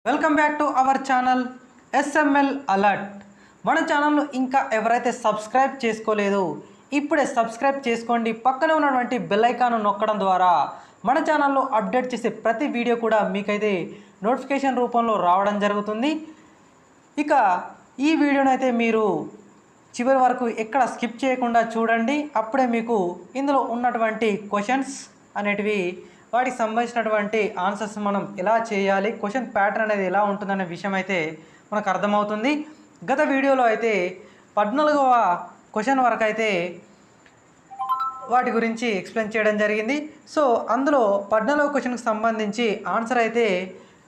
Welcome back to our channel SML alert. మన ఛానల్ను ఇంకా ఎవరైతే సబ్స్క్రైబ్ చేసుకోలేదో ఇప్పుడే సబ్స్క్రైబ్ చేసుకోండి. పక్కనే ఉన్నటువంటి బెల్ ఐకాన్ నొక్కడం ద్వారా మన ఛానల్లో అప్డేట్ చేసే ప్రతి వీడియో కూడా మీకైతే నోటిఫికేషన్ రూపంలో రావడం జరుగుతుంది. ఇక ఈ వీడియోనైతే మీరు చివరి వరకు ఎక్కడ స్కిప్ చేయకుండా చూడండి. అప్పుడే మీకు ఇందులో ఉన్నటువంటి క్వశ్చన్స్ అనేటివి వాటికి సంబంధించినటువంటి ఆన్సర్స్ మనం ఎలా చేయాలి, క్వశ్చన్ ప్యాటర్న్ అనేది ఎలా ఉంటుందనే విషయం అయితే మనకు అర్థమవుతుంది. గత వీడియోలో అయితే 14వ క్వశ్చన్ వరకు అయితే వాటి గురించి ఎక్స్ప్లెయిన్ చేయడం జరిగింది. సో అందులో 14వ క్వశ్చన్కి సంబంధించి ఆన్సర్ అయితే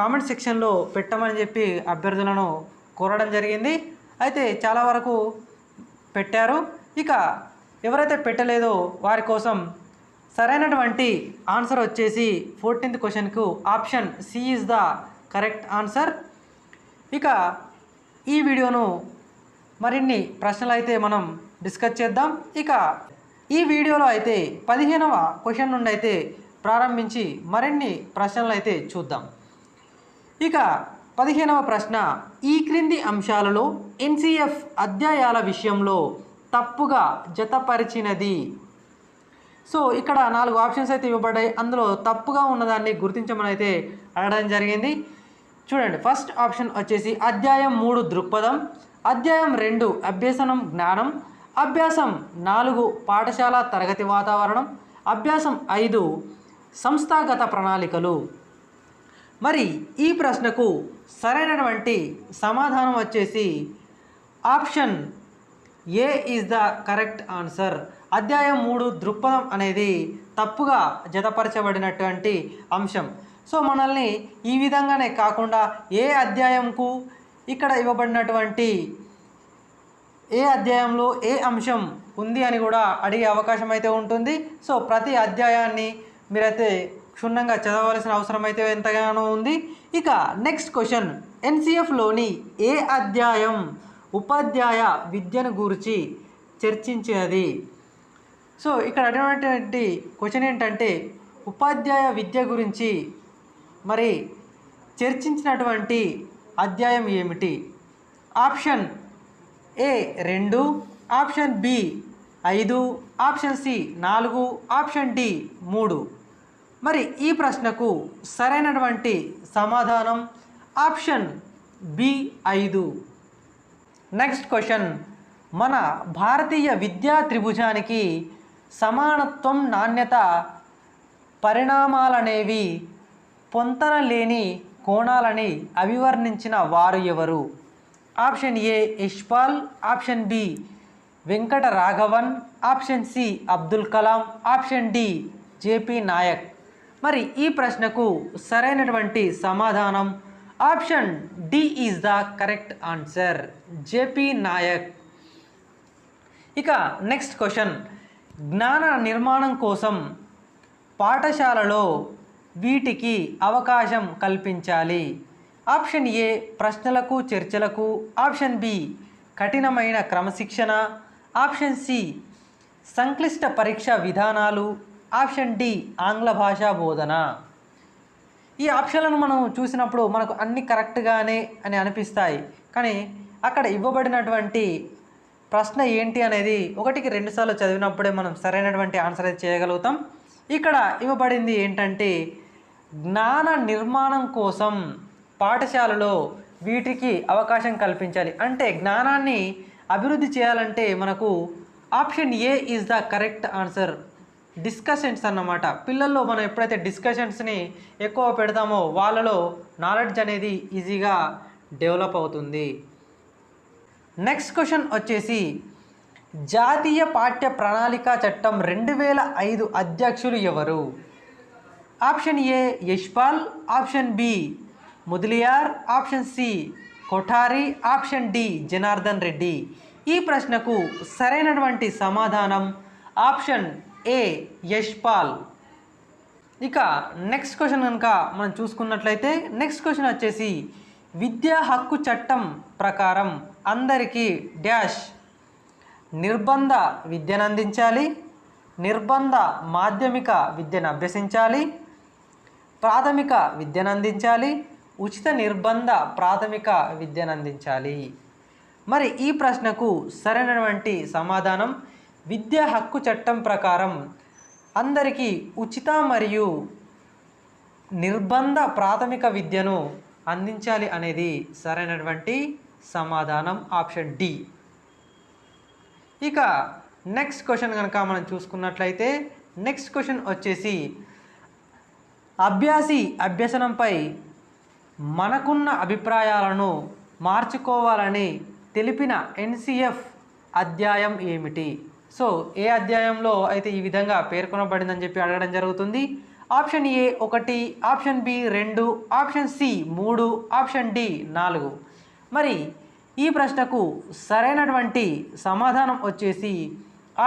కామెంట్ సెక్షన్లో పెట్టమని చెప్పి అభ్యర్థులను కోరడం జరిగింది. అయితే చాలా వరకు పెట్టారు. ఇక ఎవరైతే పెట్టలేదో వారి కోసం సరైనటువంటి ఆన్సర్ వచ్చేసి 14th క్వశ్చన్కు option C is the correct answer. ఇక ఈ వీడియోను మరిన్ని ప్రశ్నలు అయితే మనం డిస్కస్ చేద్దాం. ఇక ఈ వీడియోలో అయితే 15వ క్వశ్చన్ నుండి అయితే ప్రారంభించి మరిన్ని ప్రశ్నలు అయితే చూద్దాం. ఇక 15వ ప్రశ్న, ఈ క్రింది అంశాలలో ఎన్సిఎఫ్ అధ్యాయాల విషయంలో తప్పుగా జతపరిచినది. సో ఇక్కడ 4 ఆప్షన్స్ అయితే ఇవ్వబడ్డాయి. అందులో తప్పుగా ఉన్నదాన్ని గుర్తించమని అయితే అడగడం జరిగింది. చూడండి, ఫస్ట్ ఆప్షన్ వచ్చేసి అధ్యాయం 3 దృక్పథం, అధ్యాయం 2 అభ్యసనం జ్ఞానం, అభ్యాసం 4 పాఠశాల తరగతి వాతావరణం, అభ్యాసం 5 సంస్థాగత ప్రణాళికలు. మరి ఈ ప్రశ్నకు సరైనటువంటి సమాధానం వచ్చేసి option A is the correct answer. అధ్యాయం 3 దృక్పథం అనేది తప్పుగా జతపరచబడినటువంటి అంశం. సో మనల్ని ఈ విధంగానే కాకుండా ఏ అధ్యాయంకు ఇక్కడ ఇవ్వబడినటువంటి ఏ అధ్యాయంలో ఏ అంశం ఉంది అని కూడా అడిగే అవకాశం అయితే ఉంటుంది. సో ప్రతి అధ్యాయాన్ని మీరైతే క్షుణ్ణంగా చదవవలసిన అవసరం అయితే ఎంతగానో ఉంది. ఇక నెక్స్ట్ క్వశ్చన్, ఎన్సిఎఫ్లోని ఏ అధ్యాయం ఉపాధ్యాయ విద్యను గురించి చర్చించినది. సో ఇక్కడ అడిగినటువంటి క్వశ్చన్ ఏంటంటే ఉపాధ్యాయ విద్య గురించి మరి చర్చించినటువంటి అధ్యాయం ఏమిటి? Option A 2, option B 5, option C 4, option D 3. మరి ఈ ప్రశ్నకు సరైనటువంటి సమాధానం ఆప్షన్ బి 5. నెక్స్ట్ క్వశ్చన్, మన భారతీయ విద్యా త్రిభుజానికి సమానత్వం, నాణ్యత, పరిణామాలనేవి పొంతన లేని కోణాలని అభివర్ణించిన వారు ఎవరు? Option A Yashpal, option B Venkata Raghavan, option C Abdul Kalam, option D JP Nayak. మరి ఈ ప్రశ్నకు సరైనటువంటి సమాధానం option D is the correct answer, JP Nayak. ఇక నెక్స్ట్ క్వశ్చన్, జ్ఞాన నిర్మాణం కోసం పాఠశాలలో వీటికి అవకాశం కల్పించాలి. ఆప్షన్ ఏ ప్రశ్నలకు చర్చలకు, ఆప్షన్ బి కఠినమైన క్రమశిక్షణ, ఆప్షన్ సి సంక్లిష్ట పరీక్ష విధానాలు, ఆప్షన్ డి ఆంగ్ల భాషా బోధన. ఈ ఆప్షన్లను మనం చూసినప్పుడు మనకు అన్ని కరెక్ట్గానే అని అనిపిస్తాయి. కానీ అక్కడ ఇవ్వబడినటువంటి ప్రశ్న ఏంటి అనేది 1కి 2 సార్లు చదివినప్పుడే మనం సరైనటువంటి ఆన్సర్ అయితే చేయగలుగుతాం. ఇక్కడ ఇవ్వబడింది ఏంటంటే జ్ఞాన నిర్మాణం కోసం పాఠశాలలో వీటికి అవకాశం కల్పించాలి. అంటే జ్ఞానాన్ని అభివృద్ధి చేయాలంటే మనకు option A is the correct answer. Discussions అన్నమాట. పిల్లల్లో మనం ఎప్పుడైతే డిస్కషన్స్ని ఎక్కువ పెడతామో వాళ్ళలో నాలెడ్జ్ అనేది ఈజీగా డెవలప్ అవుతుంది. నెక్స్ట్ క్వశ్చన్ వచ్చేసి జాతీయ పాఠ్య ప్రణాళిక చట్టం 2005 అధ్యక్షులు ఎవరు? Option A Yashpal, option B Mudaliar, option C Kothari, option D Janardhan Reddy. ఈ ప్రశ్నకు సరైనటువంటి సమాధానం ఆప్షన్ ఏ యశ్పాల్. ఇక నెక్స్ట్ క్వశ్చన్ కనుక మనం చూసుకున్నట్లయితే నెక్స్ట్ క్వశ్చన్ వచ్చేసి విద్యా హక్కు చట్టం ప్రకారం అందరికీ డాష్ నిర్బంధ విద్యను అందించాలి, నిర్బంధ మాధ్యమిక విద్యను అభ్యసించాలి, ప్రాథమిక విద్యను అందించాలి, ఉచిత నిర్బంధ ప్రాథమిక విద్యను అందించాలి? మరి ఈ ప్రశ్నకు సరైనటువంటి సమాధానం విద్యా హక్కు చట్టం ప్రకారం అందరికీ ఉచిత మరియు నిర్బంధ ప్రాథమిక విద్యను అందించాలి అనేది సరైనటువంటి సమాధానం ఆప్షన్ డి. ఇక నెక్స్ట్ క్వశ్చన్ కనుక మనం చూసుకున్నట్లయితే నెక్స్ట్ క్వశ్చన్ వచ్చేసి అభ్యసనంపై మనకున్న అభిప్రాయాలను మార్చుకోవాలని తెలిపిన ఎన్సిఎఫ్ అధ్యాయం ఏమిటి? సో ఏ అధ్యాయంలో అయితే ఈ విధంగా పేర్కొనబడిందని చెప్పి అడగడం జరుగుతుంది. Option A 1, option B 2, option C 3, option D 4. మరి ఈ ప్రశ్నకు సరైనటువంటి సమాధానం వచ్చేసి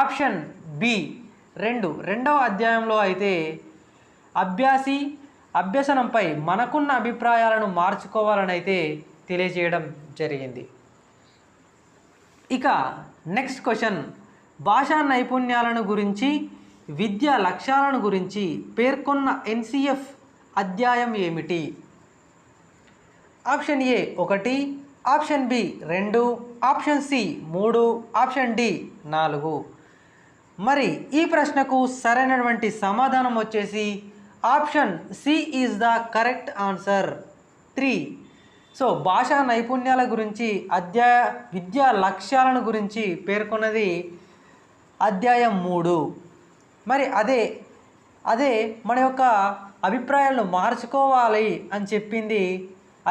ఆప్షన్ బి 2. రెండవ అధ్యాయంలో అయితే అభ్యసనంపై మనకున్న అభిప్రాయాలను మార్చుకోవాలని అయితే తెలియజేయడం జరిగింది. ఇక నెక్స్ట్ క్వశ్చన్ భాషా నైపుణ్యాలను గురించి విద్యా లక్ష్యాలను గురించి పేర్కొన్న ఎన్సిఎఫ్ అధ్యాయం ఏమిటి? Option A 1, option B 2, option C 3, option D 4. మరి ఈ ప్రశ్నకు సరైనటువంటి సమాధానం వచ్చేసి option C is the correct answer 3. So భాషా నైపుణ్యాల గురించి విద్యా లక్ష్యాలను గురించి పేర్కొన్నది అధ్యాయం 3. మరి అదే మన యొక్క అభిప్రాయాలను మార్చుకోవాలి అని చెప్పింది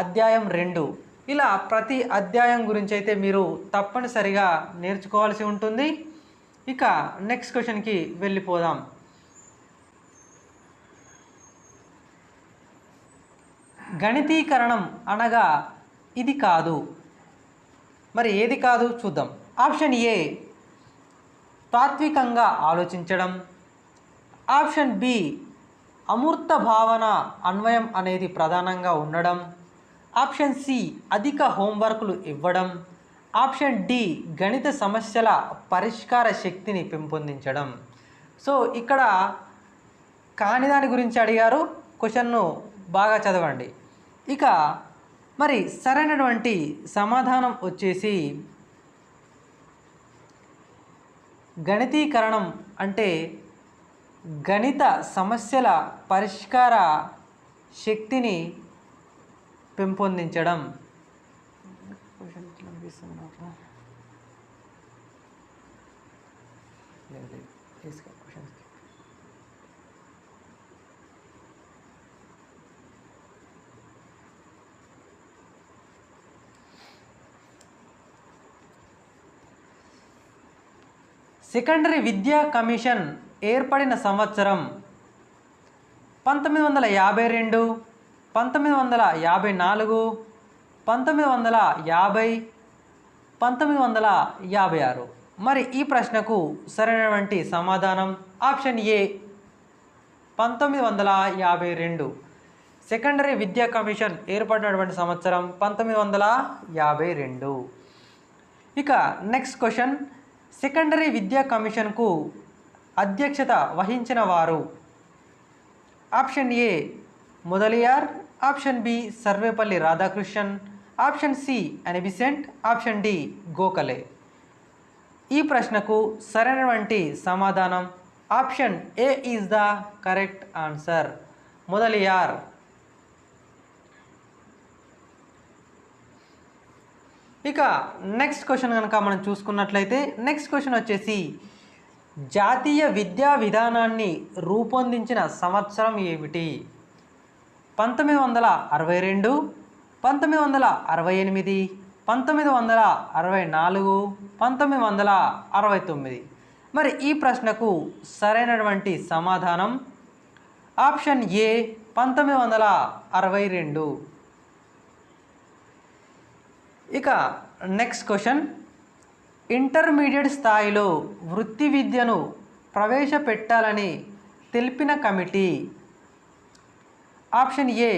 అధ్యాయం 2. ఇలా ప్రతి అధ్యాయం గురించి అయితే మీరు తప్పనిసరిగా నేర్చుకోవాల్సి ఉంటుంది. ఇక నెక్స్ట్ క్వశ్చన్కి వెళ్ళిపోదాం. గణితీకరణం అనగా ఇది కాదు. మరి ఏది కాదు చూద్దాం. ఆప్షన్ ఏ తాత్వికంగా ఆలోచించడం, ఆప్షన్ బి అమూర్త భావన అన్వయం అనేది ప్రధానంగా ఉండడం, ఆప్షన్ సి అధిక హోంవర్క్లు ఇవ్వడం, ఆప్షన్ డి గణిత సమస్యల పరిష్కార శక్తిని పెంపొందించడం. సో ఇక్కడ కాని దాని గురించి అడిగారు, క్వశ్చన్ను బాగా చదవండి. ఇక మరి సరైనటువంటి సమాధానం వచ్చేసి గణితీకరణం అంటే గణిత సమస్యల పరిష్కార శక్తిని పెంపొందించడం. సెకండరీ విద్యా కమిషన్ ఏర్పడిన సంవత్సరం 1952, 1954, 1950, 1956. మరి ఈ ప్రశ్నకు సరైనటువంటి సమాధానం ఆప్షన్ ఏ 1952. సెకండరీ విద్యా కమిషన్ ఏర్పడినటువంటి సంవత్సరం 1952. ఇక నెక్స్ట్ క్వశ్చన్ సెకండరీ విద్యా కమిషన్కు అధ్యక్షత వహించిన వారు? Option A Mudaliar, option B Sarvepalli Radhakrishnan, option C Annie Besant, option D Gokhale. ఈ ప్రశ్నకు సరైనటువంటి సమాధానం option A is the correct answer, Mudaliar. ఇక నెక్స్ట్ క్వశ్చన్ కనుక మనం చూసుకున్నట్లయితే నెక్స్ట్ క్వశ్చన్ వచ్చేసి జాతీయ విద్యా విధానాన్ని రూపొందించిన సంవత్సరం ఏమిటి? 1962, 1968, 1964, 1969. మరి ఈ ప్రశ్నకు సరైనటువంటి సమాధానం ఆప్షన్ ఏ 1962. ఇక నెక్స్ట్ క్వశ్చన్ ఇంటర్మీడియట్ స్థాయిలో వృత్తి విద్యను ప్రవేశపెట్టాలని తెలిపిన committee? Option A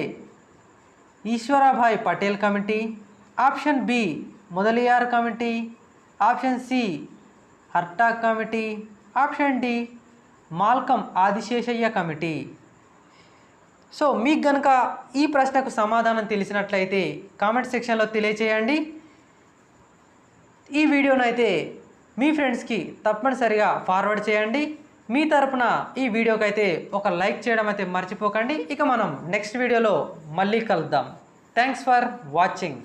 Ishwarbhai Patel committee, option B Mudaliar committee, option C Hartog committee, option D Malcolm Adiseshiah committee. So మీకు గనుక ఈ ప్రశ్నకు సమాధానం తెలిసినట్లయితే కామెంట్ సెక్షన్లో తెలియచేయండి. ఈ వీడియోను అయితే మీ ఫ్రెండ్స్కి తప్పనిసరిగా ఫార్వర్డ్ చేయండి. మీ తరపున ఈ వీడియోకి అయితే ఒక లైక్ చేయడం అయితే మర్చిపోకండి. ఇక మనం నెక్స్ట్ వీడియోలో మళ్ళీ కలుద్దాం. Thanks for watching.